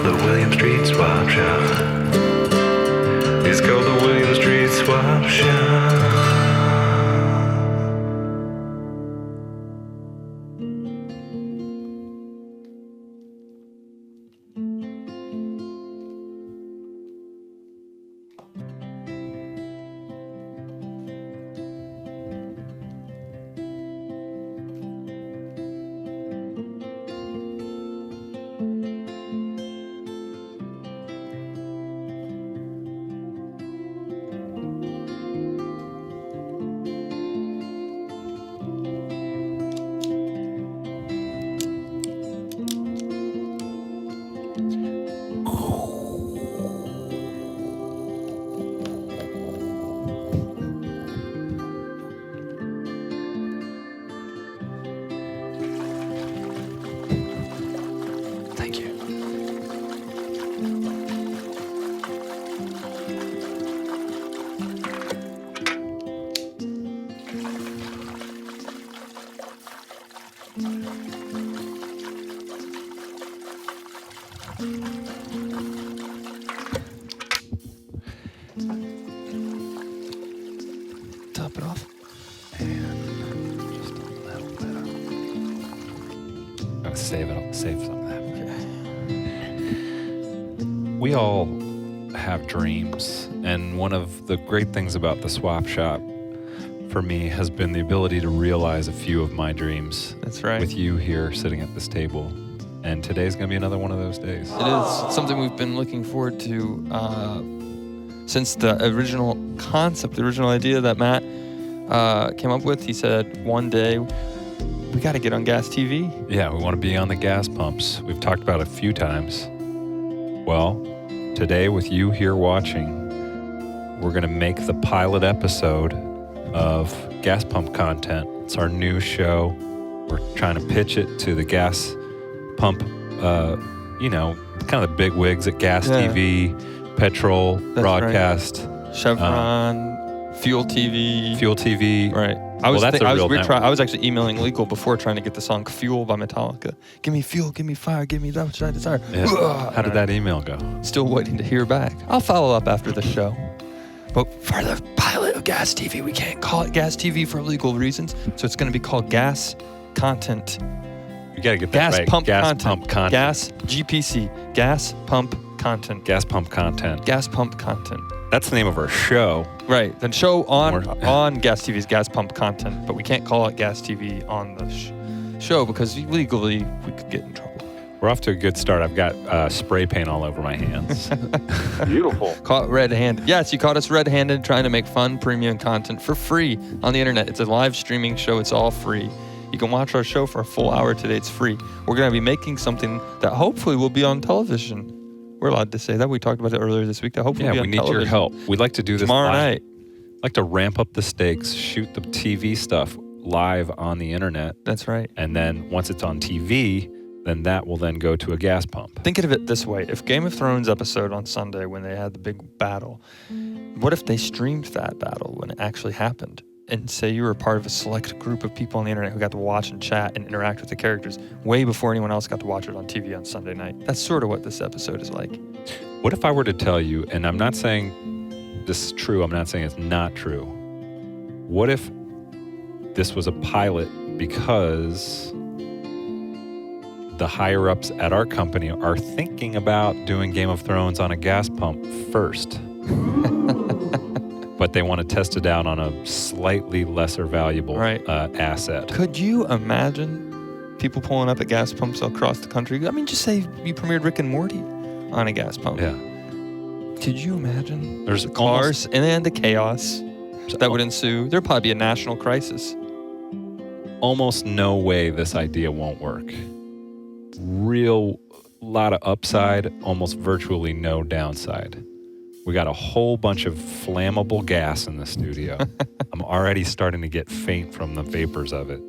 the William Street Swap Shop. It's called the William Street Swap Shop. Thank you. Top it off. And just a little bit of. I'm gonna save some of that. We all have dreams, and one of the great things about the swap shop for me has been the ability to realize a few of my dreams. That's right. With you here sitting at this table. And today's gonna be another one of those days. It is. It's something we've been looking forward to since the original concept, the original idea that Matt came up with. He said one day we got to get on Gas TV. Yeah, we want to be on the gas pumps. We've talked about it a few times. Well, today with you here watching, we're going to make the pilot episode of Gas Pump Content. It's our new show. We're trying to pitch it to the gas pump, kind of the big wigs at Gas TV, Petrol, That's Broadcast, right. Chevron, Fuel TV. Fuel TV. Right. I was actually emailing Legal before trying to get the song Fuel by Metallica. Give me fuel, give me fire, give me that which I desire. Yeah. How did that email go? Still waiting to hear back. I'll follow up after the show. But for the pilot of Gas TV, we can't call it Gas TV for legal reasons. So it's going to be called Gas Content. You got to get that Gas right. Pump Gas Content. Pump Content. Gas GPC. Gas Pump Content. Gas Pump Content. Gas Pump Content. That's the name of our show. Right. Then show on Gas TV's Gas Pump Content, but we can't call it Gas TV on the show because legally we could get in trouble. We're off to a good start. I've got spray paint all over my hands. Beautiful. Caught red-handed. Yes, you caught us red-handed trying to make fun premium content for free on the internet. It's a live streaming show. It's all free. You can watch our show for a full hour today. It's free. We're going to be making something that hopefully will be on television. We're allowed to say that. We talked about it earlier this week. That hopefully be on we need television. your help. We'd like to do this tomorrow live. night. Like to ramp up the stakes, shoot the TV stuff live on the internet. That's right. And then once it's on TV, then that will then go to a gas pump. Think of it this way. If Game of Thrones episode on Sunday when they had the big battle, what if they streamed that battle when it actually happened? And say you were a part of a select group of people on the internet who got to watch and chat and interact with the characters way before anyone else got to watch it on TV on Sunday night. That's sort of what this episode is like. What if I were to tell you, and I'm not saying this is true, I'm not saying it's not true. What if this was a pilot because the higher-ups at our company are thinking about doing Game of Thrones on a gas pump first? But they want to test it out on a slightly lesser valuable asset. Could you imagine people pulling up at gas pumps across the country? I mean, just say you premiered Rick and Morty on a gas pump. Yeah. Could you imagine There's the cars and the chaos that would ensue? There'd probably be a national crisis. Almost no way this idea won't work. Real lot of upside, almost virtually no downside. We got a whole bunch of flammable gas in the studio. I'm already starting to get faint from the vapors of it.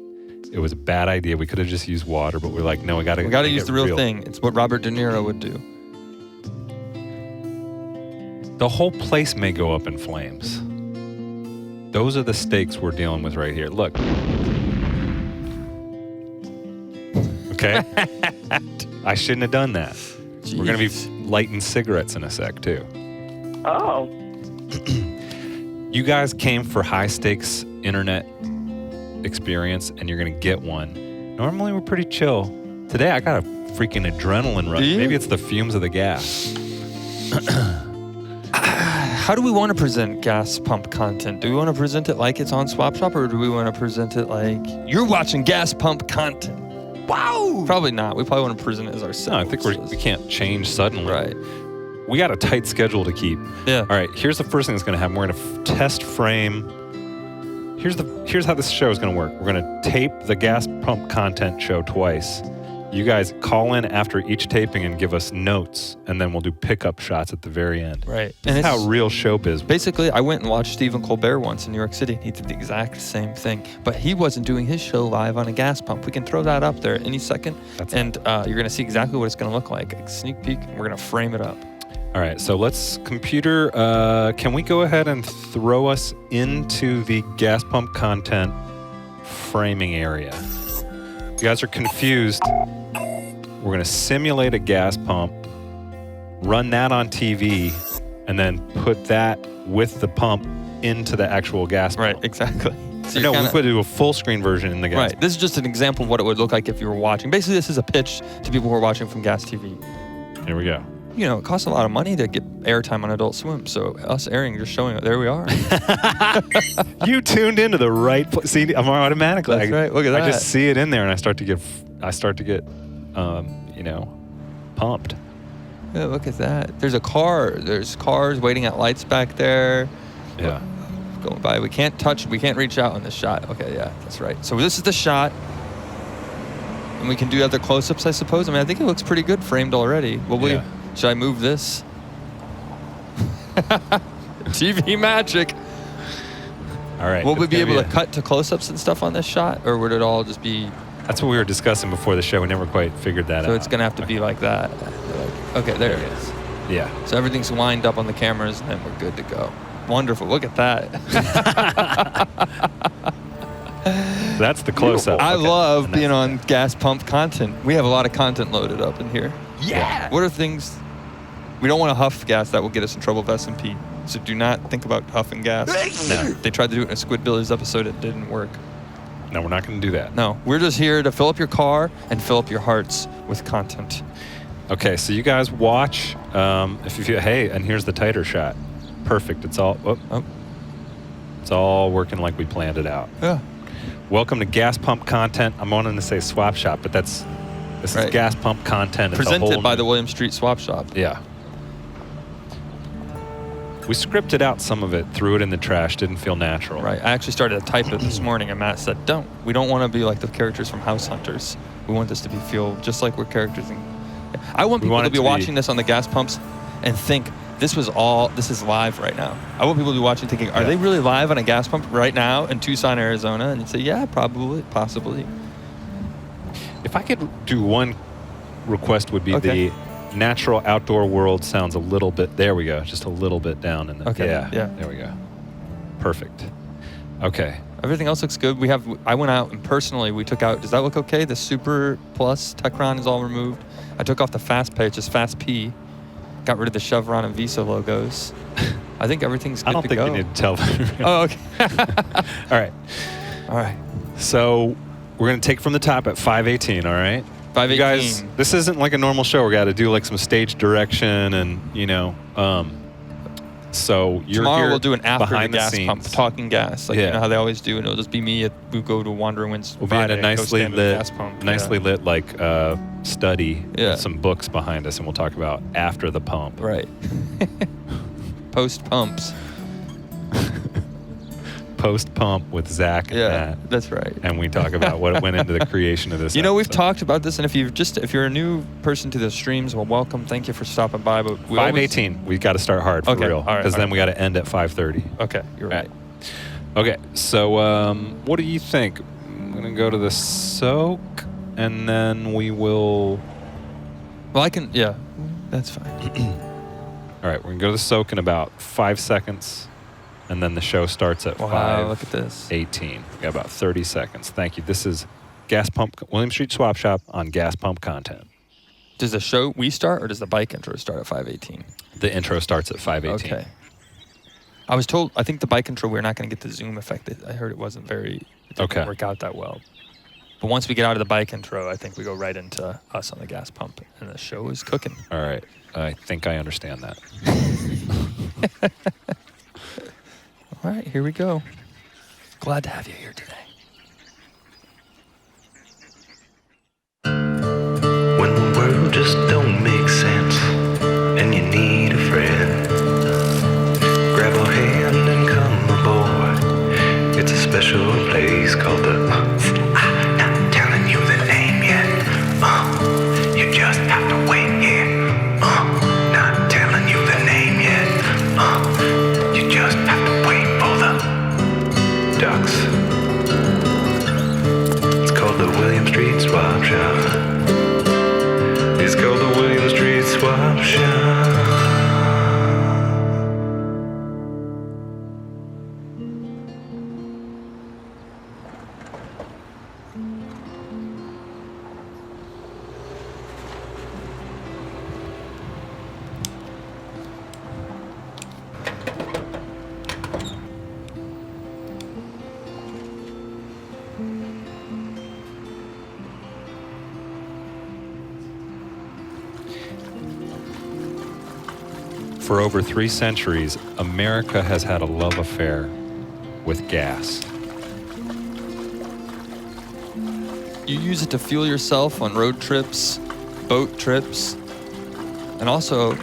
It was a bad idea. We could have just used water, but we're like, no, we got to use the real thing. It's what Robert De Niro would do. The whole place may go up in flames. Those are the stakes we're dealing with right here. Look. Okay? I shouldn't have done that. We're going to be lighting cigarettes in a sec, too. Oh. You guys came for high-stakes internet experience, and you're going to get one. Normally, we're pretty chill. Today, I got a freaking adrenaline rush. Maybe it's the fumes of the gas. How do we want to present gas pump content? Do we want to present it like it's on Swap Shop, or do we want to present it like you're watching gas pump content? Wow! Probably not. We probably want to present it as ourselves. No, I think we can't change suddenly. Right. We got a tight schedule to keep. Yeah. All right, here's the first thing that's going to happen. We're going to test frame. Here's how this show is going to work. We're going to tape the gas pump content show twice. You guys call in after each taping and give us notes, and then we'll do pickup shots at the very end. Right. This is how real showbiz works. Basically, I went and watched Stephen Colbert once in New York City. He did the exact same thing, but he wasn't doing his show live on a gas pump. We can throw that up there any second, and you're going to see exactly what it's going to look like. A sneak peek, and we're going to frame it up. All right, so let's computer. Can we go ahead and throw us into the gas pump content framing area? You guys are confused. We're going to simulate a gas pump, run that on TV, and then put that with the pump into the actual gas pump. Right, exactly. So No, we could do a full screen version in the gas Right, pump. this is just an example of what it would look like if you were watching. Basically, this is a pitch to people who are watching from Gas TV. Here we go. You know, it costs a lot of money to get airtime on Adult Swim, so us airing, just showing it, there we are. You tuned into the right place. See, I'm automatically. That's right, look at I that. just see it in there, and I start to get, pumped. Yeah, look at that. There's a car. There's cars waiting at lights back there. Yeah. Going by. We can't reach out on this shot. Okay, yeah, that's right. So this is the shot. And we can do other close-ups, I suppose. I mean, I think it looks pretty good framed already. Yeah. Should I move this? TV magic. All right. Will we it's be gonna able to cut to close-ups and stuff on this shot? Or would it all just be... That's what we were discussing before the show. We never quite figured that out. So it's going to have to be like that. Okay, there it is. Yeah. So everything's lined up on the cameras, and then we're good to go. Wonderful. Look at that. That's the close-up. I Okay. love And being that's- on gas pump content. We have a lot of content loaded up in here. Yeah. What are things... We don't want to huff gas. That will get us in trouble with S&P. So do not think about huffing gas. No. They tried to do it in a Squidbillies episode. It didn't work. No, we're not going to do that. No. We're just here to fill up your car and fill up your hearts with content. Okay, so you guys watch. If you feel, hey, and here's the tighter shot. Perfect. It's all. Oh. It's all working like we planned it out. Yeah. Welcome to gas pump content. I'm wanting to say swap shop, but this Right. is gas pump content. It's a Presented whole by new- the William Street Swap Shop. Yeah. We scripted out some of it, threw it in the trash, didn't feel natural. Right. I actually started to type it this morning, and Matt said, "Don't. We don't want to be like the characters from House Hunters. We want this to feel just like we're characters." I want We people want to it be to be- watching this on the gas pumps and think this is live right now. I want people to be watching thinking, are Yeah. they really live on a gas pump right now in Tucson, Arizona? And you say, yeah, probably, possibly. If I could do one request, would be Okay. the natural outdoor world sounds a little bit. There we go, just a little bit down in the. Okay, Yeah. yeah. There we go. Perfect. Okay. Everything else looks good. I went out and personally, we took out, does that look okay? The Super Plus Techron is all removed. I took off the Fast Pay, just Fast P. Got rid of the Chevron and Visa logos. I think everything's good I don't to think go. you need to tell them. Oh, okay. All right. All right. So we're gonna take from the top at 5:18. All right. 5:18. You guys, this isn't like a normal show. We got to do like some stage direction and So you're Tomorrow here we'll do an after the behind gas scenes. pump, talking gas. Like Yeah. you know how they always do, and it'll just be me. We'll go to Wandering Winds. We'll be in a Friday and go nicely stand at the lit, gas pump. lit like study Yeah. with some books behind us, and we'll talk about after the pump. Right. Post pumps. Post pump with Zach and Yeah, Matt, that's right. and we talk about what went into the creation of this. You know, we've episode. talked about this, and if you're a new person to the streams, well, welcome. Thank you for stopping by. But we 5:18. We got to start hard for Okay, real, all right, because all then right. we got to end at 5:30. Okay, you're right. Okay, so what do you think? I'm gonna go to the soak, and then we will. Well, I can. Yeah, that's fine. All right, we're gonna go to the soak in about 5 seconds, and then the show starts at Wow, look at this. 5:18. We got about 30 seconds. Thank you. This is Gas Pump William Street Swap Shop on Gas Pump Content. Does the show we start, or does the bike intro start at 5:18? The intro starts at 5:18. Okay. I was told, I think the bike intro, we're not going to get the zoom effect. I heard it wasn't it didn't work out that well. But once we get out of the bike intro, I think we go right into us on the gas pump, and the show is cooking. All right. I think I understand that. All right, here we go. Glad to have you here today. When the world just don't make sense and you need a friend, grab a hand and come aboard. It's a special place called the I'm not telling you the name yet. You just have to wait here. Not telling you the name yet. You just have to wait for the ducks. It's called the William Street Swap Shop. It's called the William Street Swap Shop. For over 3 centuries, America has had a love affair with gas. You use it to fuel yourself on road trips, boat trips, and also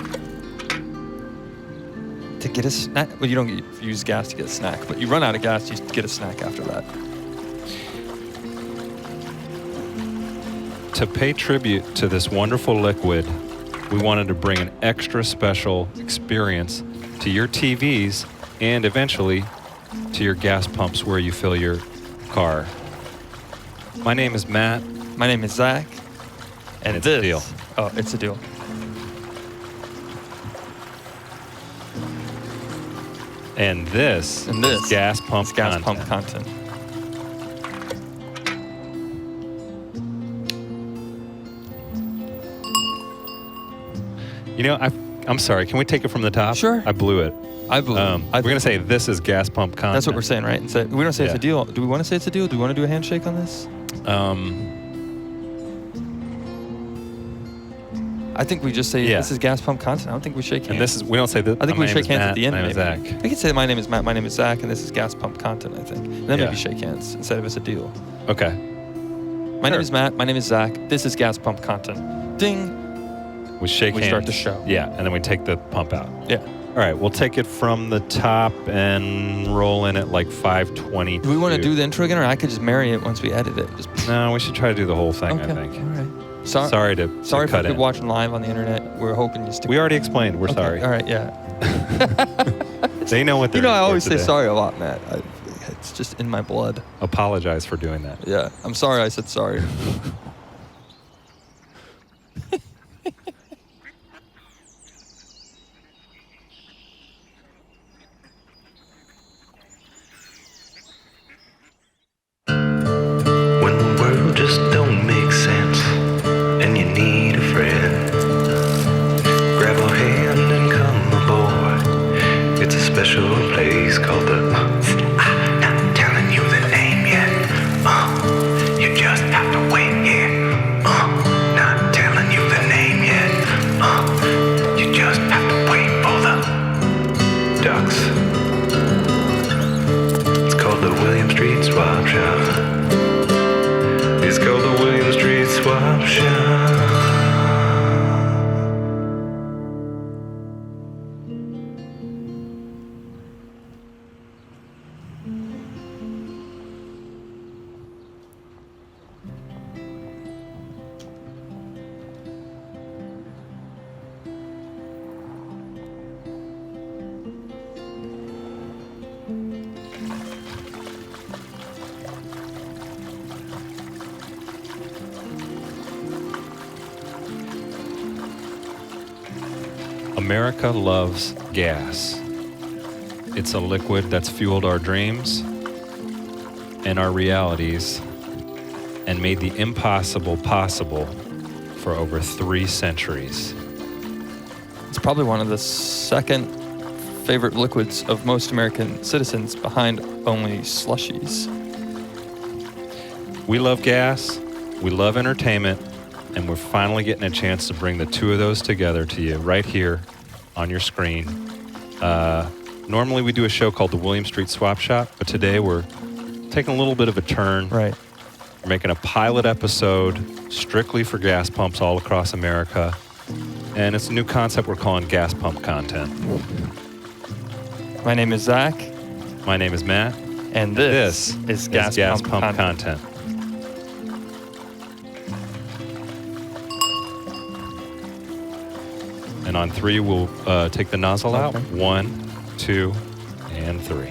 to get a snack. Well, you don't use gas to get a snack, but you run out of gas, you get a snack after that. To pay tribute to this wonderful liquid, we wanted to bring an extra special experience to your TVs and eventually to your gas pumps where you fill your car. My name is Matt. My name is Zach. And It's a this, deal. Oh, it's a deal. And this And this is gas pump is gas content. pump content. You know, I'm sorry. Can we take it from the top? Sure. I blew it. I believe. We're going to say this is gas pump content. That's what we're saying, right? And say, we don't say it's Yeah. a deal. Do we want to say it's a deal? Do we want to do a handshake on this? I think we just say Yeah. this is gas pump content. I don't think we shake hands. And this is, we don't say this. I think my we name shake is hands Matt, at the end. My name is Maybe. Zach. We could say my name is Matt, my name is Zach, and this is gas pump content, I think. And then Yeah. maybe shake hands instead of it's a deal. Okay. My Sure. name is Matt, my name is Zach, this is gas pump content. Ding. We shake We hands. start the show. Yeah, and then we take the pump out. Yeah. All right, we'll take it from the top and roll in at like 5:20. Do we want to do the intro again, or I could just marry it once we edit it? Just No, we should try to do the whole thing, okay. I think. All right. Sorry to for cut people in. watching live on the internet. We're hoping you stick. We already explained. We're Okay, sorry. All right. Yeah. They know what they're You know, I in for always say today. sorry a lot, Matt. It's just in my blood. Apologize for doing that. Yeah. I'm sorry I said sorry. When the world just don't make sense and you need a friend, grab a hand and come aboard. It's a special place called the I'm not telling you the name yet. You just have to wait here. Not telling you the name yet. You just have to wait for the ducks. It's called the William Street Swap Shop. It's called the William Street Swap Shop. America loves gas. It's a liquid that's fueled our dreams and our realities and made the impossible possible for over 3 centuries. It's probably one of the second favorite liquids of most American citizens, behind only slushies. We love gas, we love entertainment, and we're finally getting a chance to bring the two of those together to you right here on your screen. Normally we do a show called the William Street Swap Shop, but today we're taking a little bit of a turn. Right. We're making a pilot episode strictly for gas pumps all across America. And it's a new concept we're calling gas pump content. My name is Zach. My name is Matt. And this is gas pump content. And on 3, we'll take the nozzle out. 1, 2, and 3.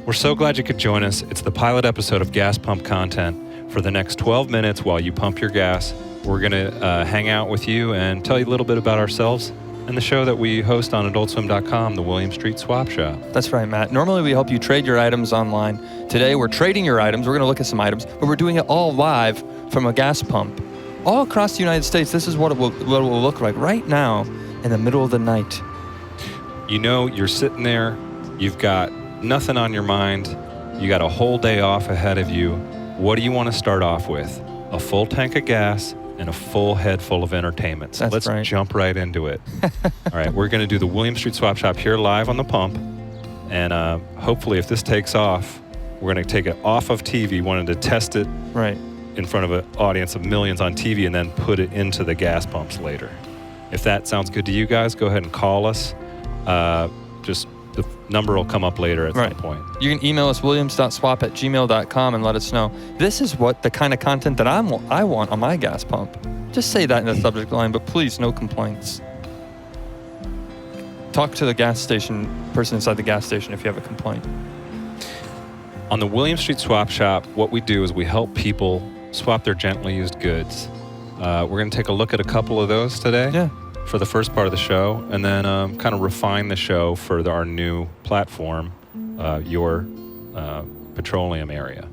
We're so glad you could join us. It's the pilot episode of Gas Pump Content. For the next 12 minutes while you pump your gas, we're going to hang out with you and tell you a little bit about ourselves and the show that we host on AdultSwim.com, the William Street Swap Shop. That's right, Matt. Normally we help you trade your items online. Today we're trading your items. We're going to look at some items, but we're doing it all live from a gas pump. All across the United States, this is what it will look like right now in the middle of the night. You know, you're sitting there, you've got nothing on your mind, you got a whole day off ahead of you. What do you want to start off with? A full tank of gas and a full head full of entertainment. So let's jump right into it. All right, we're going to do the William Street Swap Shop here live on the pump. And hopefully if this takes off, we're going to take it off of TV, wanted to test it in front of an audience of millions on TV and then put it into the gas pumps later. If that sounds good to you guys, go ahead and call us. Just the number will come up later at some point. You can email us williams.swap@gmail.com and let us know. This is what the kind of content that I want on my gas pump. Just say that in the subject line, but please, no complaints. Talk to the gas station person inside the gas station if you have a complaint. On the William Street Swap Shop, what we do is we help people swap their gently used goods. We're going to take a look at a couple of those today for the first part of the show, and then kind of refine the show for our new platform, your petroleum area.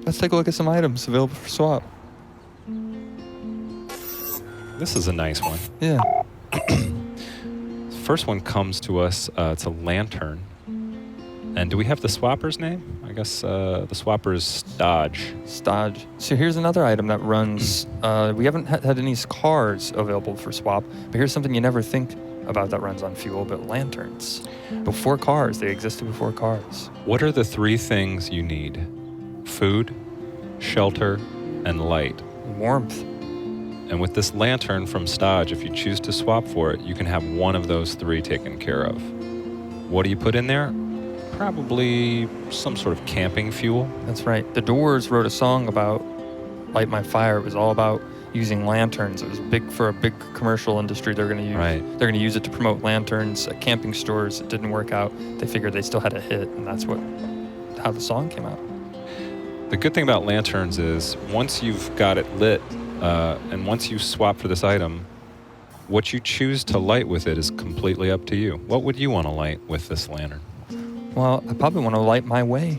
Let's take a look at some items available for swap. This is a nice one. Yeah. First one comes to us, it's a lantern. And do we have the swapper's name? I guess the swapper is Stodge. Stodge. So here's another item that runs. We haven't had any cars available for swap, but here's something you never think about that runs on fuel, but lanterns. Before cars, they existed before cars. What are the 3 things you need? Food, shelter, and light. Warmth. And with this lantern from Stodge, if you choose to swap for it, you can have one of those 3 taken care of. What do you put in there? Probably some sort of camping fuel. That's right. The Doors wrote a song about Light My Fire. It was all about using lanterns. It was for a big commercial industry. They're going to use. They're going to use it to promote lanterns at camping stores. It didn't work out. They figured they still had a hit, and that's how the song came out. The good thing about lanterns is once you've got it lit, and once you swap for this item, what you choose to light with it is completely up to you. What would you want to light with this lantern? Well, I probably want to light my way.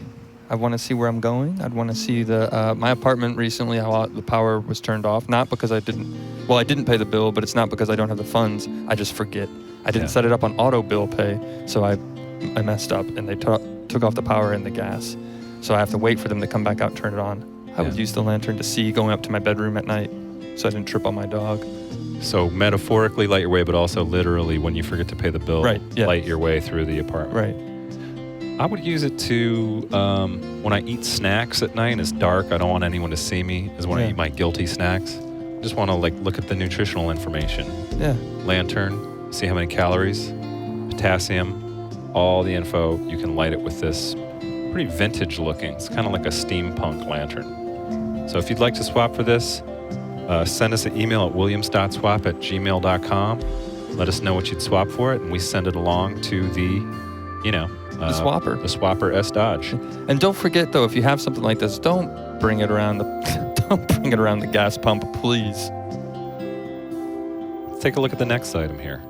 I want to see where I'm going. I'd want to see my apartment recently, how the power was turned off. Not because I didn't pay the bill, but it's not because I don't have the funds. I just forget. I didn't set it up on auto bill pay, so I messed up, and they took off the power and the gas. So I have to wait for them to come back out and turn it on. I would use the lantern to see going up to my bedroom at night so I didn't trip on my dog. So metaphorically light your way, but also literally when you forget to pay the bill, light your way through the apartment. Right. I would use it to, when I eat snacks at night and it's dark, I don't want anyone to see me, is when I eat my guilty snacks. I just want to look at the nutritional information. Yeah. Lantern, see how many calories, potassium, all the info. You can light it with this pretty vintage looking. It's kind of like a steampunk lantern. So if you'd like to swap for this, send us an email at williams.swap@gmail.com. Let us know what you'd swap for it, and we send it along to the swapper. The swapper S Dodge. And don't forget though, if you have something like this, don't bring it around the gas pump, please. Let's take a look at the next item here.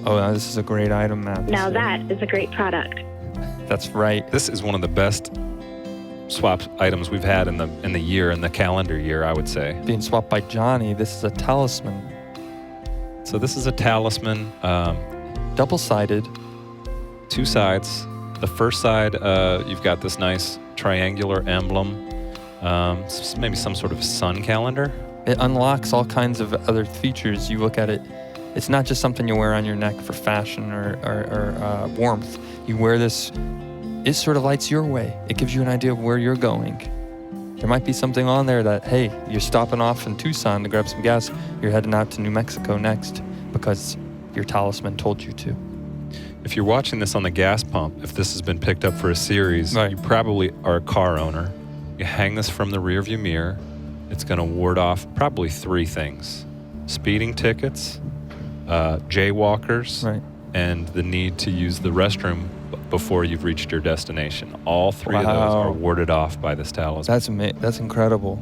Oh, this is a great item, Matt. Now that is a great product. That's right. This is one of the best swap items we've had in the calendar year, I would say. Being swapped by Johnny, this is a talisman. So this is a talisman, Double-sided. 2 sides. The first side, you've got this nice triangular emblem, maybe some sort of sun calendar. It unlocks all kinds of other features. You look at it, it's not just something you wear on your neck for fashion or warmth. You wear this, it sort of lights your way. It gives you an idea of where you're going. There might be something on there that, hey, you're stopping off in Tucson to grab some gas. You're heading out to New Mexico next because your talisman told you to. If you're watching this on the gas pump, if this has been picked up for a series, Right. you probably are a car owner. You hang this from the rearview mirror. It's going to ward off probably 3 things: speeding tickets, jaywalkers, Right. and the need to use the restroom before you've reached your destination. All 3 of those Wow. are warded off by this talisman. That's incredible.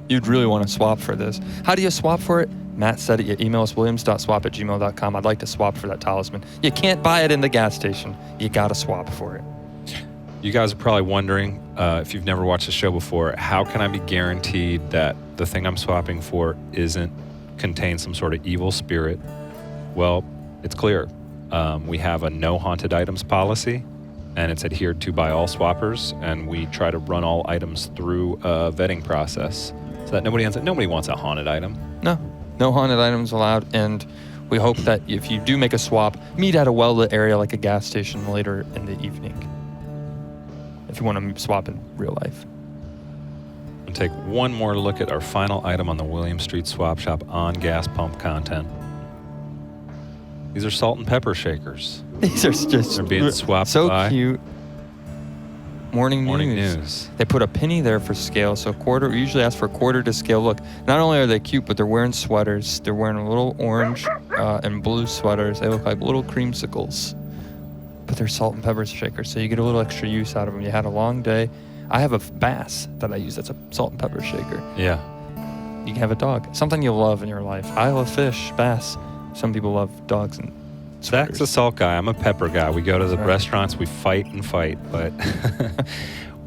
You'd really want to swap for this. How do you swap for it? Matt said it. You email us williams.swap@gmail.com. I'd like to swap for that talisman. You can't buy it in the gas station. You got to swap for it. You guys are probably wondering, if you've never watched the show before, how can I be guaranteed that the thing I'm swapping for isn't contain some sort of evil spirit? Well, it's clear. We have a no haunted items policy, and it's adhered to by all swappers, and we try to run all items through a vetting process so that nobody wants a haunted item. No haunted items allowed. And we hope that if you do make a swap, meet at a well-lit area like a gas station later in the evening. If you want to swap in real life. And take one more look at our final item on the William Street Swap Shop on gas pump content. These are salt and pepper shakers. These are just They're being swapped so by cute. Morning Morning News. News. They put a penny there for scale, so quarter. We usually ask for a quarter to scale. Look, not only are they cute, but they're wearing sweaters. They're wearing little orange and blue sweaters. They look like little creamsicles, but they're salt and pepper shakers, so you get a little extra use out of them. You had a long day. I have a bass that I use that's a salt and pepper shaker. Yeah. You can have a dog, something you love in your life. I love fish, bass. Some people love dogs and Zach's a salt guy. I'm a pepper guy. We go to the That's right. restaurants, we fight and fight, but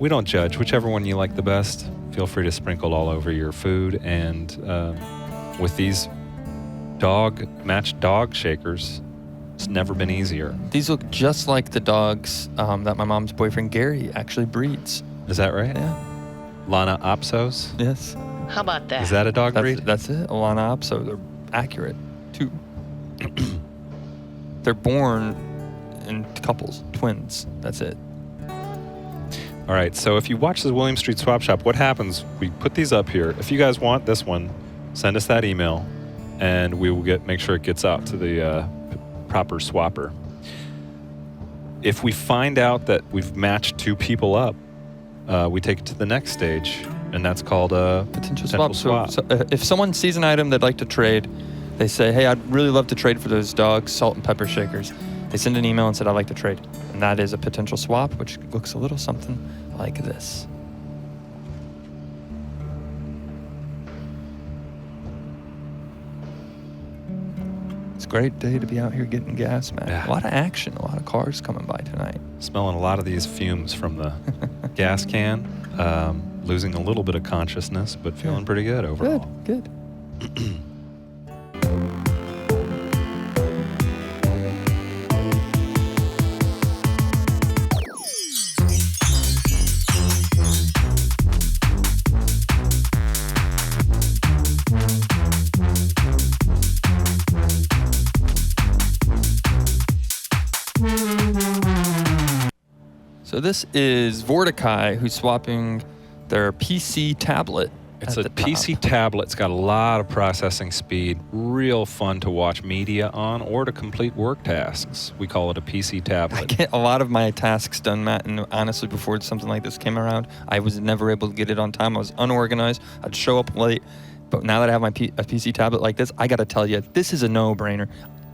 we don't judge. Whichever one you like the best, feel free to sprinkle all over your food. And with these matched dog shakers, it's never been easier. These look just like the dogs that my mom's boyfriend Gary actually breeds. Is that right? Yeah. Lana Opsos? Yes. How about that? Is that a dog breed? That's it. Alana Opso. They're accurate too. They're born in couples, twins. That's it. All right, so if you watch the William Street Swap Shop, what happens? We put these up here. If you guys want this one, send us that email, and we will make sure it gets out to the proper swapper. If we find out that we've matched 2 people up, we take it to the next stage, and that's called a Potential potential swap. swap. So if someone sees an item they'd like to trade, they say, hey, I'd really love to trade for those dogs, salt and pepper shakers. They send an email and said, I'd like to trade. And that is a potential swap, which looks a little something like this. It's a great day to be out here getting gas, man. Yeah. A lot of action, a lot of cars coming by tonight. Smelling a lot of these fumes from the gas can. Losing a little bit of consciousness, but feeling pretty good overall. Good. So this is Vorticai, who's swapping their PC tablet. It's at a the top. PC tablet. It's got a lot of processing speed. Real fun to watch media on or to complete work tasks. We call it a PC I tablet. get a lot of my tasks done, Matt, and honestly, before something like this came around, I was never able to get it on time. I was unorganized. I'd show up late. But now that I have my a PC tablet like this, I got to tell you, this is a no-brainer.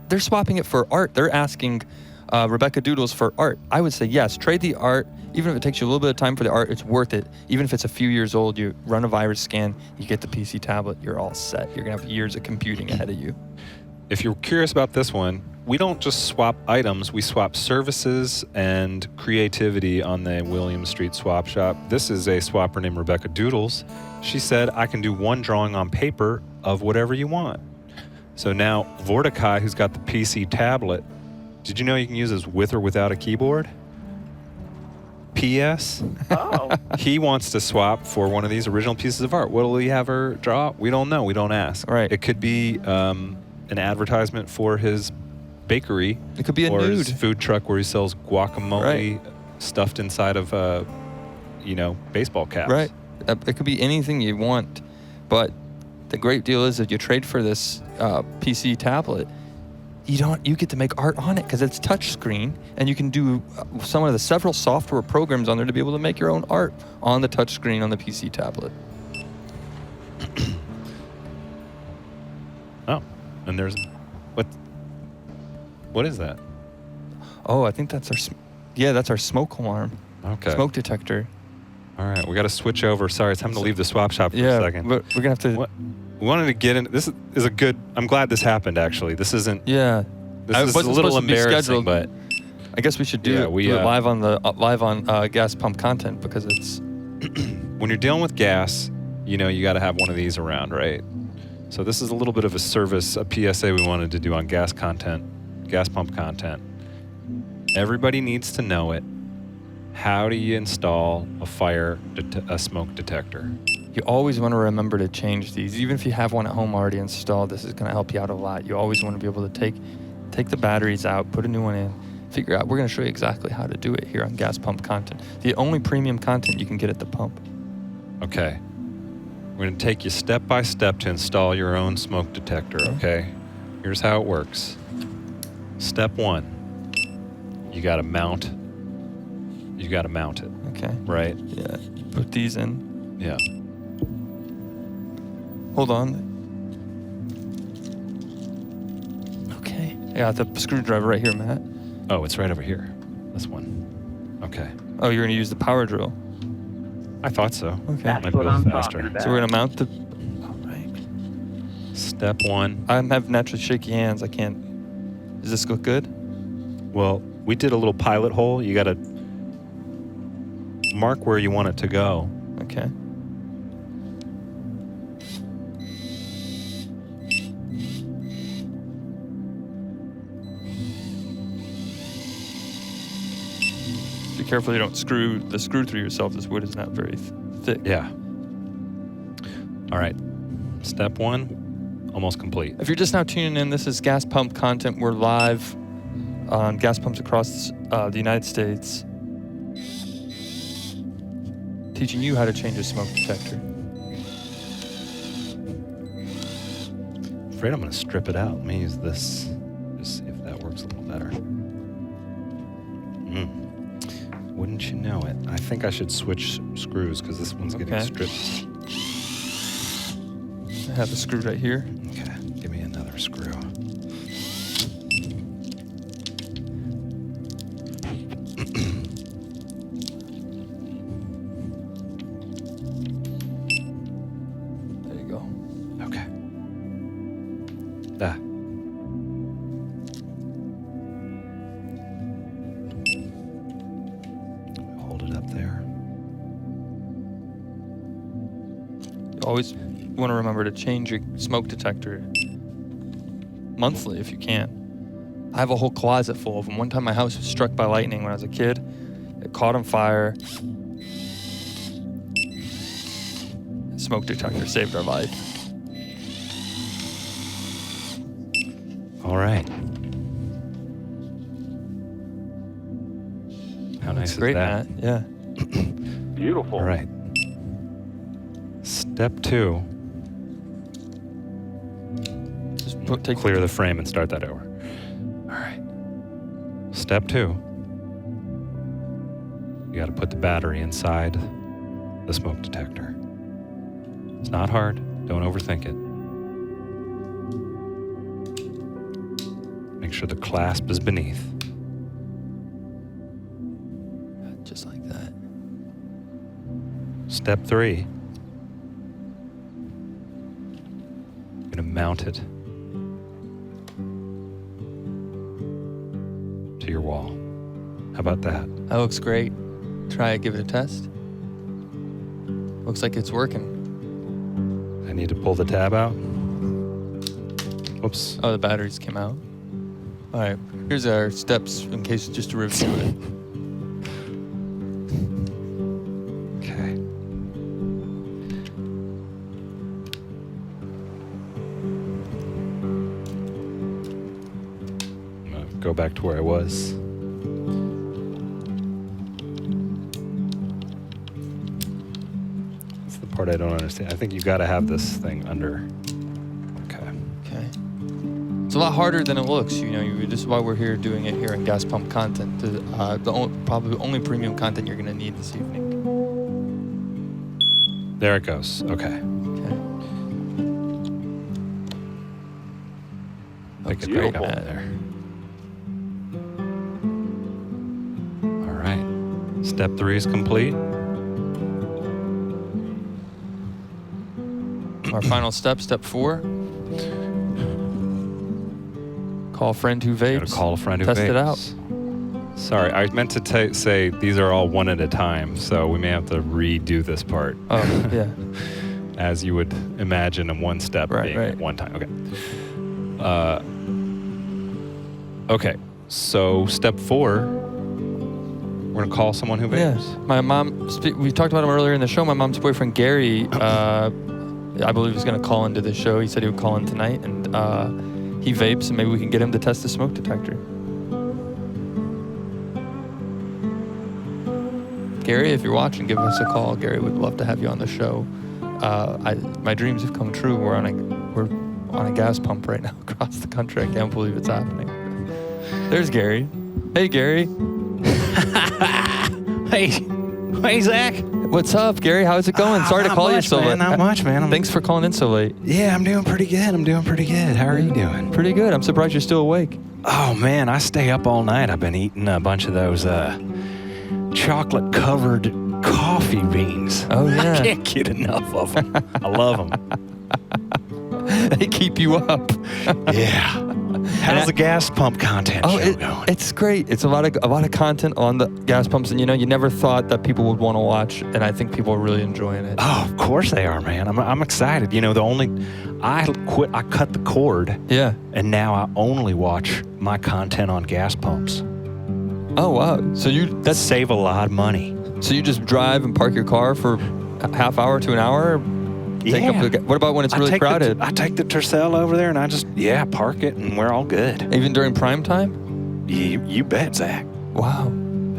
They're swapping it for art. They're asking Rebecca Doodles for art. I would say yes, trade the art. Even if it takes you a little bit of time for the art, it's worth it. Even if it's a few years old, you run a virus scan, you get the PC tablet, you're all set. You're going to have years of computing ahead of you. If you're curious about this one, we don't just swap items, we swap services and creativity on the William Street Swap Shop. This is a swapper named Rebecca Doodles. She said, I can do one drawing on paper of whatever you want. So now Vorticai, who's got the PC tablet, did you know you can use this with or without a keyboard? P.S. Oh. He wants to swap for one of these original pieces of art. What will he have her draw? We don't know. We don't ask. Right. It could be an advertisement for his bakery. It could be a or nude. his food truck where he sells guacamole stuffed inside of baseball caps. Right. It could be anything you want, but the great deal is if you trade for this PC tablet, you get to make art on it because it's touchscreen, and you can do some of the several software programs on there to be able to make your own art on the touchscreen on the PC tablet. Oh, and there's what is that? Oh, I think that's that's our smoke alarm, Okay. smoke detector. All right, we got to switch over. Sorry, it's time to leave the swap shop for a Yeah, second. but we're gonna have to. What? We wanted to get in. This is a good. I'm glad this happened. Actually, this isn't. Yeah, This I is a wasn't little supposed to be embarrassing, scheduled. but I guess we should do Yeah, it, we, do it live on gas pump content because it's when you're dealing with gas, you got to have one of these around, right? So this is a little bit of a service, a PSA we wanted to do on gas pump content. Everybody needs to know it. How do you install a smoke detector? you always want to remember to change these. Even if you have one at home already installed, this is going to help you out a lot. You always want to be able to take the batteries out, put a new one in, figure out. We're going to show you exactly how to do it here on Gas Pump Content, the only premium content you can get at the pump. Okay. We're going to take you step by step to install your own smoke detector, okay? Here's how it works. Step 1, you got to mount it, Okay. right? Yeah. You put these in. Yeah. Hold on. Okay. I got the screwdriver right here, Matt. Oh, it's right over here. This one. Okay. Oh, you're going to use the power drill. I thought so. Okay. That's Might be a what little I'm faster. talking about. So we're going to mount the... All right. Step 1. I have naturally shaky hands. I can't... Does this look good? Well, we did a little pilot hole. You got to mark where you want it to go. Okay. Be careful you don't screw through yourself. This wood is not very thick. Yeah. All right. Step 1, almost complete. If you're just now tuning in, this is Gas Pump Content. We're live on gas pumps across the United States, teaching you how to change a smoke detector. Afraid I'm going to strip it out. Let me use this. Just see if that works a little better. Wouldn't you know it? I think I should switch screws because this one's getting Okay. stripped. I have a screw right here. Okay, give me another screw. There you go. Okay. Ah. Hold it up there. You always want to remember to change your smoke detector monthly if you can. I have a whole closet full of them. One time my house was struck by lightning when I was a kid. It caught on fire. Smoke detector saved our life. All right. How nice is Great, that? Matt. Yeah. Beautiful. All right. Step 2, Just take clear the frame and start that over. All right. Step 2, you got to put the battery inside the smoke detector. It's not hard. Don't overthink it. Make sure the clasp is beneath. just like that. Step 3, you're going to mount it to your wall. How about that? That looks great. Try it, give it a test. Looks like it's working. I need to pull the tab out. Oops. Oh, the batteries came out. All right, here's our steps in case just to review it. Okay. I'm gonna go back to where I was. That's the part I don't understand. I think you got to have this thing under. Okay. Okay. It's a lot harder than it looks. You know, this is why we're here doing it here in Gas Pump Content. Probably only premium content you're going to need this evening. There it goes. Okay. Okay. Like Looks a great, hole Matt. there. All right. Step 3 is complete. Our final step, step 4. Call a friend who vapes. Gotta call a friend who Test vapes. it out. Sorry, I meant to say these are all one at a time, so we may have to redo this part. Oh, yeah. As you would imagine, in one step Right, being right. at one time. Okay. Okay. So step 4, we're gonna call someone who Yeah. vapes. My mom, we talked about him earlier in the show. My mom's boyfriend, Gary, I believe he's going to call into the show. He said he would call in tonight, and he vapes, and maybe we can get him to test the smoke detector. Gary, if you're watching, give us a call. Gary would love to have you on the show. My dreams have come true. We're on a gas pump right now across the country. I can't believe it's happening. There's Gary. Hey, Gary. Hey, Zach. What's up, Gary? How's it going? Sorry to Not call you much, so man, late. not much, man. Thanks for calling in so late. Yeah, I'm doing pretty good. How are you doing? Pretty good. I'm surprised you're still awake. Oh, man, I stay up all night. I've been eating a bunch of those chocolate-covered coffee beans. Oh, I yeah. can't get enough of them. I love them. They keep you up. Yeah. How's the gas pump content show going? It's great. It's a lot of content on the gas pumps, and you never thought that people would want to watch, and I think people are really enjoying it. Oh, of course they are, man. I'm excited. I cut the cord, Yeah. and now I only watch my content on gas pumps. Oh wow. So you Save a lot of money. just drive and park your car for a half hour to an hour. What about when it's really crowded? I take the Tercel over there and I just, park it and we're all good. Even during prime time? You bet, Zach. Wow.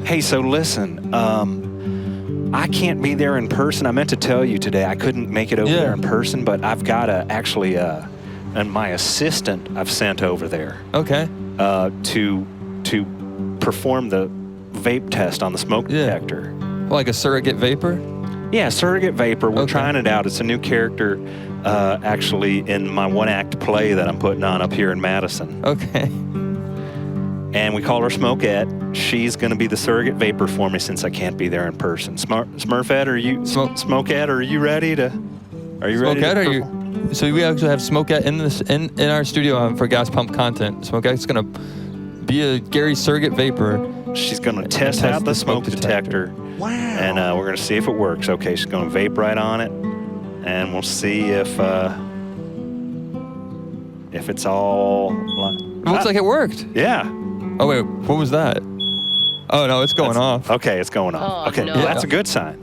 Hey, so listen, I can't be there in person. I meant to tell you today I couldn't make it over there in person, but I've got and my assistant I've sent over there Okay. to perform the vape test on the smoke detector. Like a surrogate vapor? Yeah, surrogate vapor. We're Okay. trying it out. It's a new character, actually, in my one-act play that I'm putting on up here in Madison. Okay. And we call her Smokette. She's going to be the surrogate vapor for me since I can't be there in person. Smurfette, Smokette, are you ready to? Are you ready? Smokette, So we actually have Smokette in our studio for gas pump content. Smokette's gonna be a Gary surrogate vapor. She's going to test out the smoke detector. Wow. And we're going to see if it works. Okay, she's going to vape right on it, and we'll see if it's all. It looks like it worked. Yeah. Oh wait, what was that? Oh no, it's going off. Okay, it's going off. Oh, okay, no. well, that's a good sign.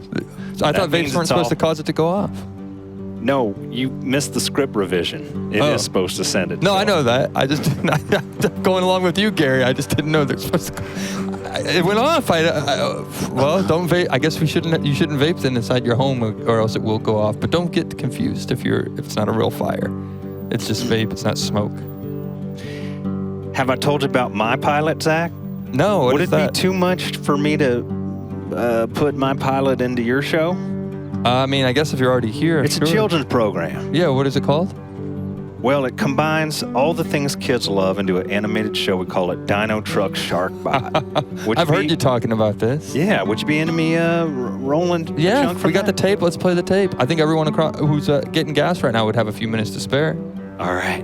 So I thought means vapes weren't it's supposed to all- cause it to go off. No, you missed the script revision. It is supposed to send it. No, so. I know that. I just I'm going along with you, Gary. I just didn't know they're supposed to. It went off. Well, don't vape. I guess you shouldn't vape then inside your home, or else it will go off. But don't get confused if it's not a real fire. It's just vape. It's not smoke. Have I told you about my pilot, Zach? No. Would is it that? be too much for me to put my pilot into your show? I mean, I guess if you're already here, It's sure. a children's program. Yeah. What is it called? Well, it combines all the things kids love into an animated show. We call it Dino Truck Shark Bot. I've heard you talking about this. Yeah, would you be into me rolling? the Yeah, chunk we from got the that? tape. Let's play the tape. I think everyone who's getting gas right now would have a few minutes to spare. All right,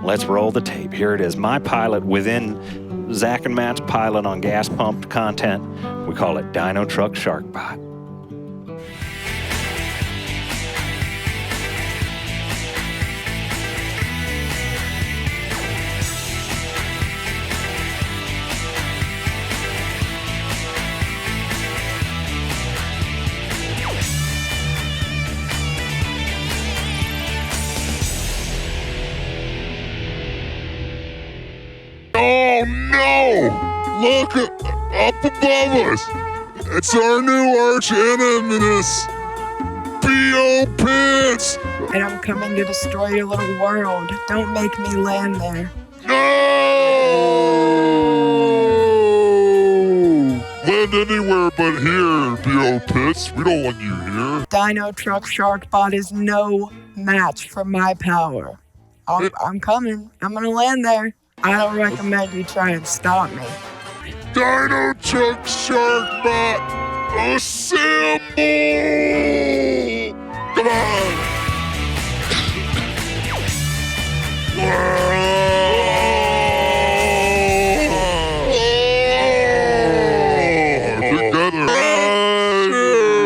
let's roll the tape. Here it is. My pilot within Zach and Matt's pilot on gas pumped content. We call it Dino Truck Shark Bite. Oh no! Look up above us! It's our new arch nemesis, B.O. Pitts! And I'm coming to destroy your little world. Don't make me land there. No! Land anywhere but here, B.O. Pitts. We don't want you here. Dino Truck Shark Bot is no match for my power. I'm coming. I'm gonna land there. I don't recommend you try and stop me. Dino Truck Shark Bot, assemble! Come on!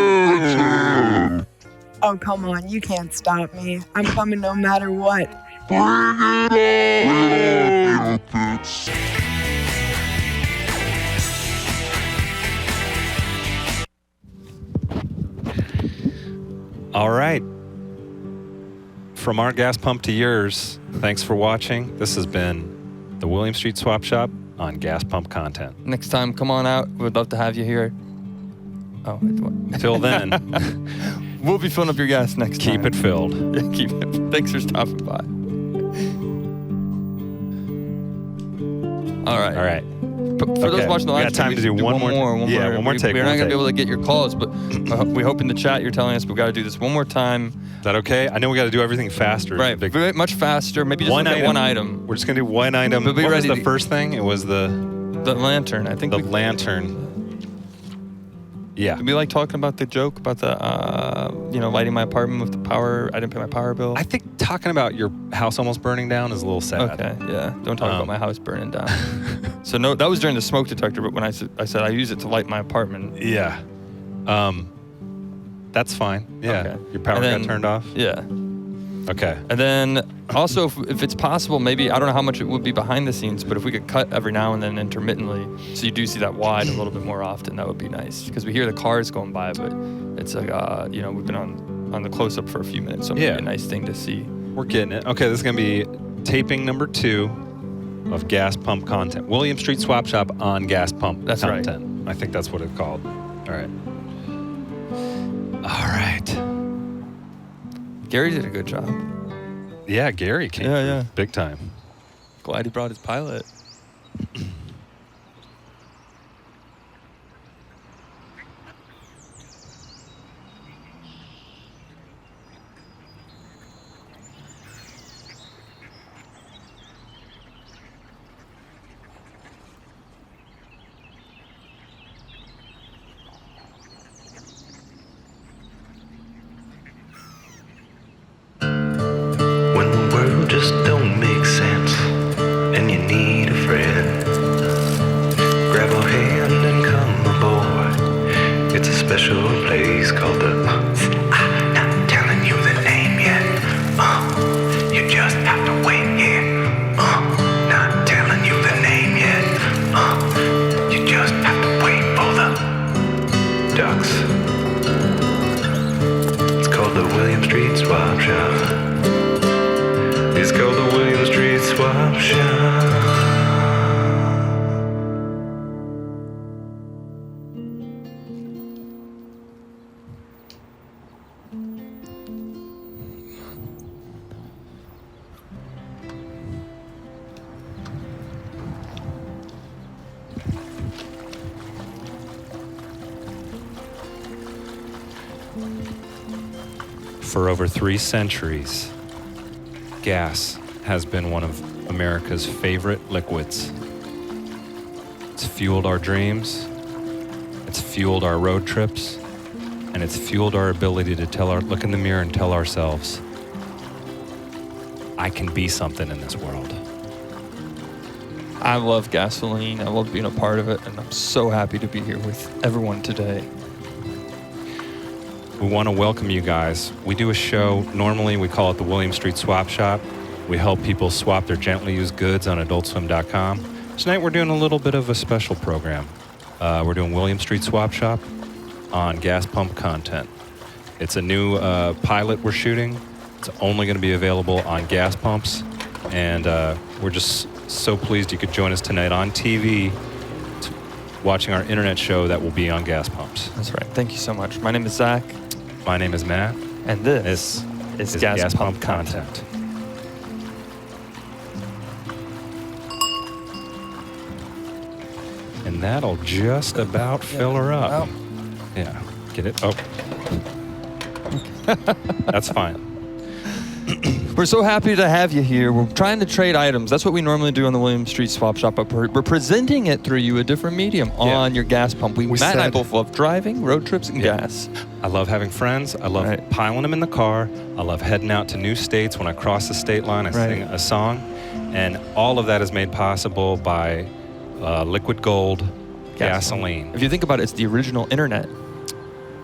Together. Oh, come on. You can't stop me. I'm coming no matter what. Bring it on, Pitts. All right. From our gas pump to yours, thanks for watching. This has been the William Street Swap Shop on gas pump content. Next time, come on out. We'd love to have you here. Oh, Till then, we'll be filling up your gas next time. keep it filled. Yeah, keep it. Thanks for stopping by. All right. All right. For those Okay, watching the we live got time stream, to do one more take, We're one not going to take. be able to get your calls, but we hope in the chat you're telling us we've got to do this one more time. Is that okay? I know we got to do everything faster. Right. Big- Much faster. Maybe just one look at item. one item. We're just going to do one item. But be What was ready the to- first thing? It was the The lantern. I think lantern. Yeah. we like talking about the joke about the, lighting my apartment with the power. I didn't pay my power bill. I think talking about your house almost burning down is a little sad. Okay, yeah. Don't talk about Um, my house burning down. So no, that was during the smoke detector. But when I said I use it to light my apartment. Yeah. That's fine. Yeah. Okay. Your power And then- got turned off? Yeah. Okay. And then also, if it's possible, maybe, I don't know how much it would be behind the scenes, but if we could cut every now and then intermittently, so you do see that wide a little bit more often, that would be nice. Because we hear the cars going by, but it's like, we've been on the close-up for a few minutes, so it Yeah. might be a nice thing to see. We're getting it. Okay, this is going to be taping number 2 of gas pump content. William Street Swap Shop on gas pump That's right. content. I think that's what it's called. All right. All right. Gary did a good job. Yeah, Gary came. Yeah, through yeah. Big time. Glad he brought his pilot. When the world just don't make sense and you need a friend, grab a hand and come aboard. It's a special place called the. I'm not telling you the name yet. You just have to wait here. Not telling you the name yet. You just have to wait for the ducks. It's called the William Street Swap Shop. It's called the William Street Swap Shop. For over 3 centuries, gas has been one of America's favorite liquids. It's fueled our dreams, it's fueled our road trips, and it's fueled our ability to look in the mirror and tell ourselves, I can be something in this world. I love gasoline. I love being a part of it, and I'm so happy to be here with everyone today. We want to welcome you guys. We do a show, normally we call it the William Street Swap Shop. We help people swap their gently used goods on adultswim.com. Tonight we're doing a little bit of a special program. We're doing William Street Swap Shop on gas pump content. It's a new pilot we're shooting. It's only going to be available on gas pumps. And we're just so pleased you could join us tonight on TV watching our internet show that will be on gas pumps. That's right. Thank you so much. My name is Zach. My name is Matt. And this is gas pump content. And that'll just about fill her up. Oh. Yeah. Get it? Oh. That's fine. We're so happy to have you here. We're trying to trade items. That's what we normally do on the William Street Swap Shop, but we're presenting it through you a different medium on your gas pump. Matt and I both love driving, road trips, and gas. I love having friends. I love piling them in the car. I love heading out to new states. When I cross the state line, I sing a song. And all of that is made possible by liquid gold gasoline. If you think about it, it's the original internet.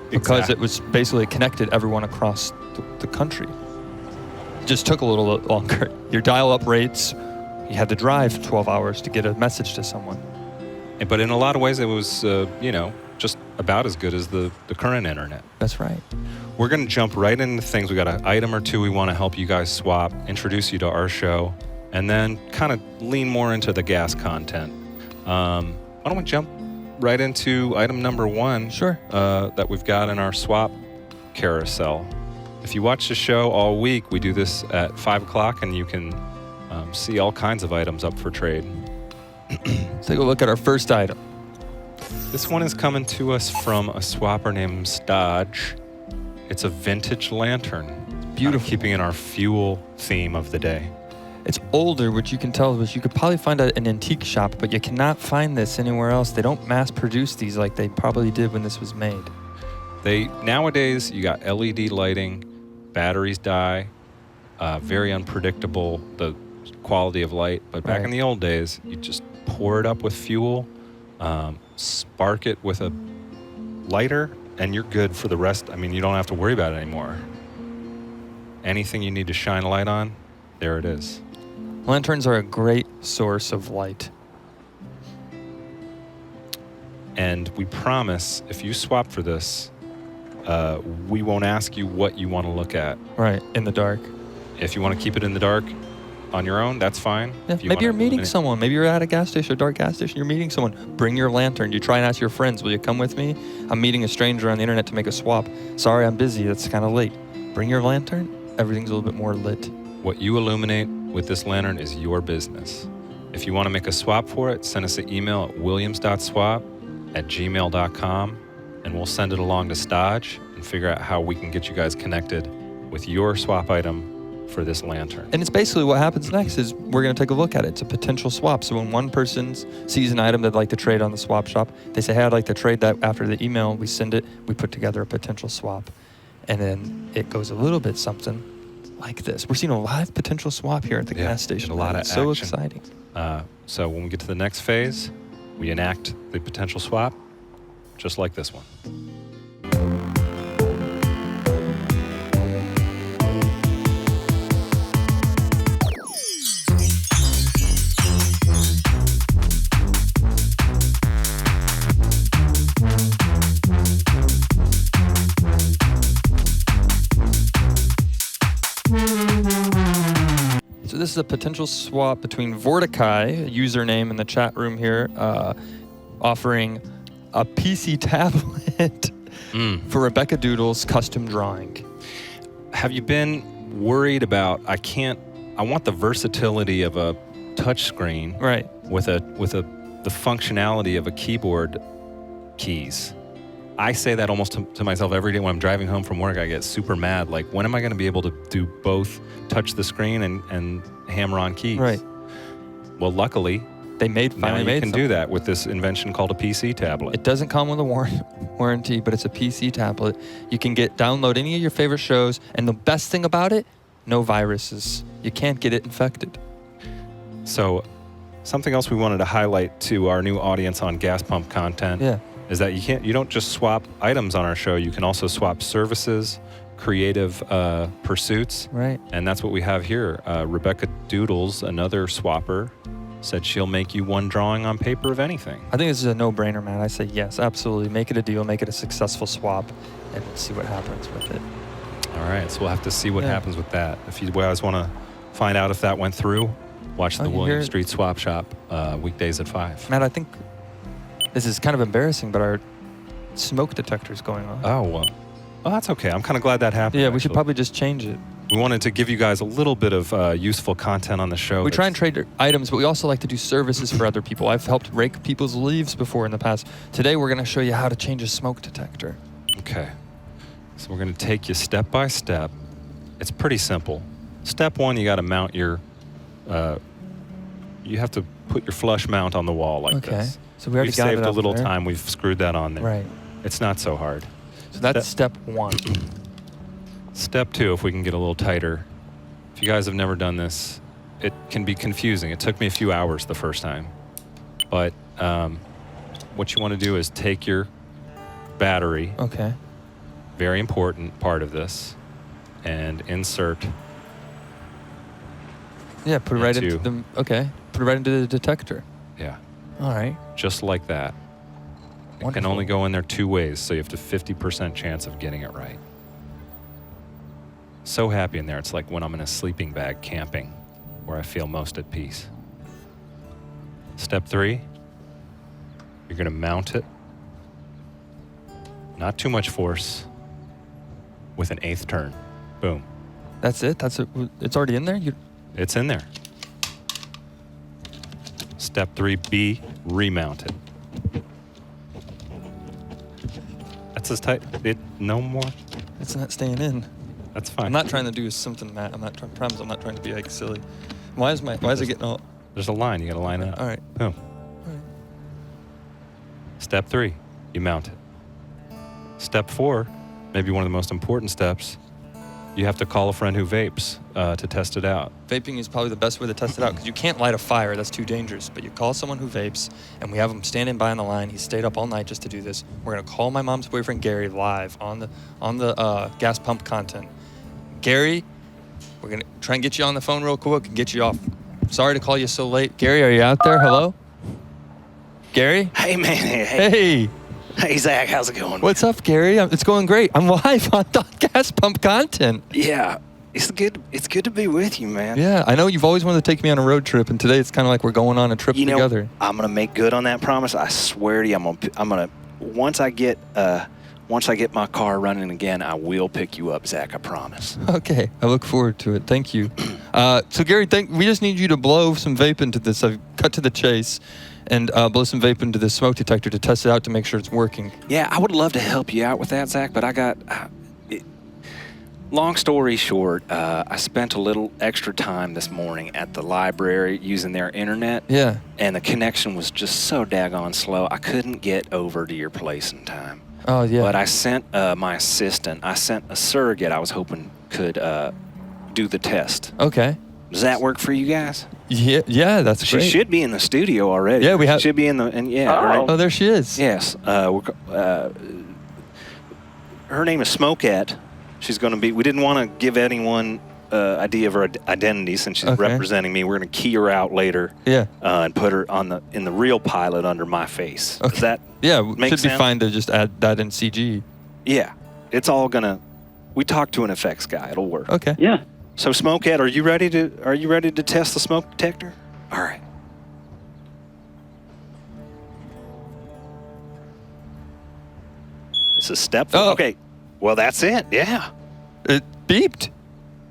Because it was basically connected everyone across the country. It just took a little longer. Your dial-up rates, you had to drive 12 hours to get a message to someone. But in a lot of ways, it was, just about as good as the current internet. That's right. We're going to jump right into things. We got an item or two we want to help you guys swap, introduce you to our show, and then kind of lean more into the gas content. Why don't we jump right into item number one? Sure. That we've got in our swap carousel. If you watch the show all week, we do this at 5 o'clock, and you can see all kinds of items up for trade. Let's take a look at our first item. This one is coming to us from a swapper named Stodge. It's a vintage lantern. Beautiful. Keeping in our fuel theme of the day. It's older, which you can tell, but you could probably find at an antique shop, but you cannot find this anywhere else. They don't mass produce these like they probably did when this was made. Nowadays, you got LED lighting, batteries die, very unpredictable, the quality of light. But back in the old days, you just pour it up with fuel, spark it with a lighter, and you're good for the rest. I mean, you don't have to worry about it anymore. Anything you need to shine a light on, there it is. Lanterns are a great source of light. And we promise, if you swap for this, we won't ask you what you want to look at. Right, in the dark. If you want to keep it in the dark on your own, that's fine. Yeah, maybe you're meeting someone. Maybe you're at a gas station, a dark gas station. You're meeting someone. Bring your lantern. You try and ask your friends, will you come with me? I'm meeting a stranger on the internet to make a swap. Sorry, I'm busy. It's kind of late. Bring your lantern. Everything's a little bit more lit. What you illuminate with this lantern is your business. If you want to make a swap for it, send us an email at williams.swap@gmail.com, and we'll send it along to Stodge and figure out how we can get you guys connected with your swap item for this lantern. And it's basically what happens next is we're going to take a look at it. It's a potential swap. So when one person sees an item they'd like to trade on the swap shop, they say, hey, I'd like to trade that. After the email, we send it, we put together a potential swap. And then it goes a little bit something like this. We're seeing a live potential swap here at the gas station. A lot of it's action. So exciting. So when we get to the next phase, we enact the potential swap, just like this one. So this is a potential swap between Vorticai, a username in the chat room here, offering a PC tablet for Rebecca Doodle's custom drawing. Have you been worried about, I want the versatility of a touchscreen with the functionality of a keyboard keys. I say that almost to myself every day when I'm driving home from work. I get super mad. Like, when am I going to be able to do both touch the screen and hammer on keys? Right. Well, luckily, they finally made you can do that with this invention called a PC tablet. It doesn't come with a warranty, but it's a PC tablet. You can download any of your favorite shows, and the best thing about it, no viruses. You can't get it infected. So something else we wanted to highlight to our new audience on gas pump content Yeah. is that you don't just swap items on our show. You can also swap services, creative pursuits. Right. And that's what we have here. Rebecca Doodles, another swapper, said she'll make you one drawing on paper of anything. I think this is a no-brainer, man. I say yes, absolutely. Make it a deal, make it a successful swap, and see what happens with it. All right, so we'll have to see what Yeah. happens with that. If you guys want to find out if that went through, watch the you hear William it? Street Swap Shop weekdays at 5. Matt, I think this is kind of embarrassing, but our smoke detector's going on. Oh, well, that's okay. I'm kind of glad that happened. Yeah, we should actually. probably just change it. We wanted to give you guys a little bit of useful content on the show. We try and trade items, but we also like to do services for other people. I've helped rake people's leaves before in the past. Today, we're going to show you how to change a smoke detector. Okay. So we're going to take you step by step. It's pretty simple. Step 1, you got to mount your, you have to put your flush mount on the wall like Okay. this. So we already We've got saved it a up little there. time. We've screwed that on there. Right. It's not so hard. So that's step 1. Step 2, if we can get a little tighter. If you guys have never done this, it can be confusing. It took me a few hours the first time. But what you want to do is take your battery, Okay. very important part of this, and insert. Yeah, put it right into Into- the, okay. Put it right into the detector. Yeah, All right. just like that. It can Wonderful. only go in there 2 ways, so you have a 50% chance of getting it right. So happy in there. It's like when I'm in a sleeping bag camping, where I feel most at peace. Step 3, you're going to mount it. Not too much force, with an 1/8 turn. Boom. That's it? That's it? It's already in there? It's in there. Step 3B, remount it. That's as tight. No more. It's not staying in. That's fine. I'm not trying to do something, Matt. I'm not trying. Promise, I'm not trying to be like silly. Why is it getting all? There's a line. You got to line it up. All right. Boom. All right. Step 3, you mount it. Step 4, maybe one of the most important steps, you have to call a friend who vapes to test it out. Vaping is probably the best way to test it out because you can't light a fire. That's too dangerous. But you call someone who vapes, and we have him standing by on the line. He stayed up all night just to do this. We're gonna call my mom's boyfriend Gary live on the gas pump content. Gary, we're gonna try and get you on the phone real quick and get you off. Sorry to call you so late. Gary, are you out there? Hello? Gary? Hey, man. Hey, Hey, hey, Zach. How's it going? what's up, Gary? It's going great. I'm live on gas pump content. Yeah. It's good to be with you, man. Yeah, I know you've always wanted to take me on a road trip, and today it's kind of like we're going on a trip You know, together. I'm gonna make good on that promise. I swear to you, I'm gonna once I get my car running again, I will pick you up, Zach. I promise. Okay, I look forward to it. Thank you. So Gary, we just need you to blow some vape into this. I've cut to the chase, and blow some vape into the smoke detector to test it out to make sure it's working. Yeah, I would love to help you out with that, Zach, but I got. Long story short, I spent a little extra time this morning at the library using their internet. Yeah. And the connection was just so daggone slow, I couldn't get over to your place in time. Oh yeah. But I sent my assistant, I sent a surrogate I was hoping could do the test. Okay. Does that work for you guys? Yeah, that's She great. should be in the studio already. Yeah, we have- She should be in the, and yeah. her name- Oh, there she is. Yes. Her name is Smokette. She's going to be, we didn't want to give anyone idea of her identity since she's Okay. representing me. We're going to key her out later. Yeah. And put her in the real pilot under my face. Okay. Does that Yeah, make should be sense? fine to just add that in CG. Yeah. It's all going to, we talked to an effects guy. It'll work. Okay. Yeah. So Smokette, are you ready to test the smoke detector? All right. This is step 4. Oh. Okay. Well, that's it. Yeah. It beeped.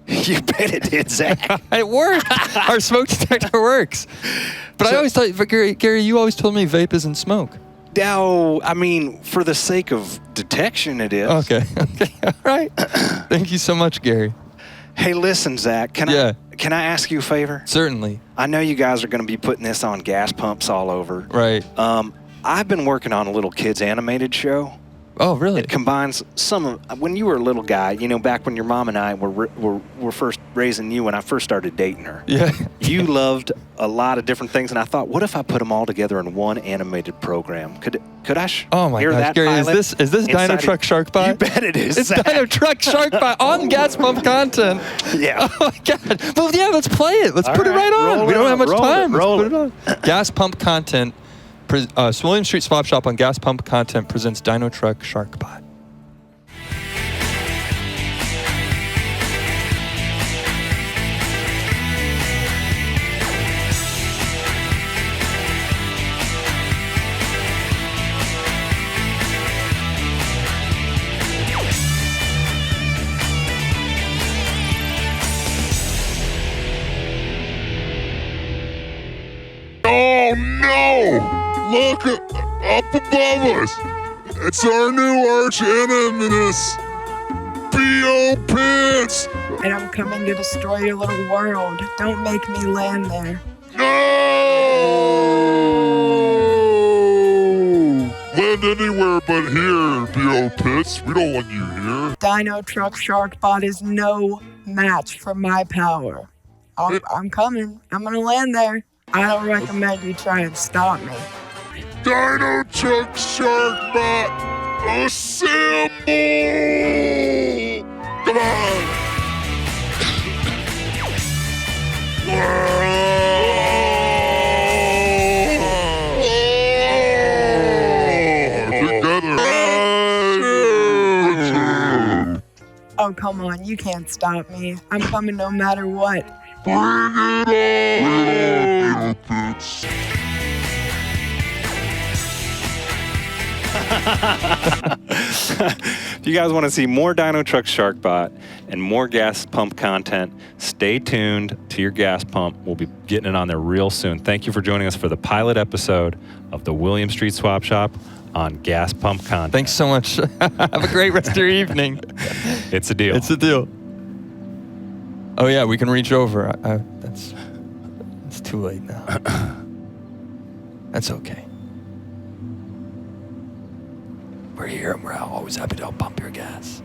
You bet it did, Zach. It worked. Our smoke detector works. But I So- always thought, but Gary, you always told me vape isn't smoke. No, I mean, for the sake of detection, it is. Okay. Okay. All right. Thank you so much, Gary. Hey, listen, Zach. Can I ask you a favor? Certainly. I know you guys are going to be putting this on gas pumps all over. Right. I've been working on a little kids animated show. Oh, really? It combines some of when you were a little guy. You know, back when your mom and I were first raising you. When I first started dating her, Yeah. you loved a lot of different things, and I thought, what if I put them all together in one animated program? Could I? Oh my hear gosh, that Gary, pilot is this Dino inside Truck of- Sharkbot? You bet it is. It's Zach. Dino Truck Sharkbot on Gas Pump Content. Yeah. Oh my God. Well, yeah, let's play it. Let's All put it right, right on. roll We it don't on, have much roll time. it, roll Let's put it on. Gas Pump Content. William Street Swap Shop on Gas Pump Content presents Dino Truck Sharkbot. Oh no! Look up above us. It's our new arch nemesis, B.O. Pitts. And I'm coming to destroy your little world. Don't make me land there. No! Land anywhere but here, B.O. Pitts. We don't want you here. Dino Truck Sharkbot is no match for my power. I'm coming. I'm gonna land there. I don't recommend you try and stop me. Dino Truck Sharkbot, assemble! Come on! Together. Oh, come on. You can't stop me. I'm coming no matter what. Bring it on! Bitch. If you guys want to see more Dino Truck Sharkbot and more gas pump content, stay tuned to your gas pump. We'll be getting it on there real soon. Thank you for joining us for the pilot episode of the William Street Swap Shop on Gas Pump Content. Thanks so much. Have a great rest of your evening. It's a deal. It's a deal. Oh yeah, we can reach over. It's too late now. That's okay. We're here and we're always happy to help pump your gas.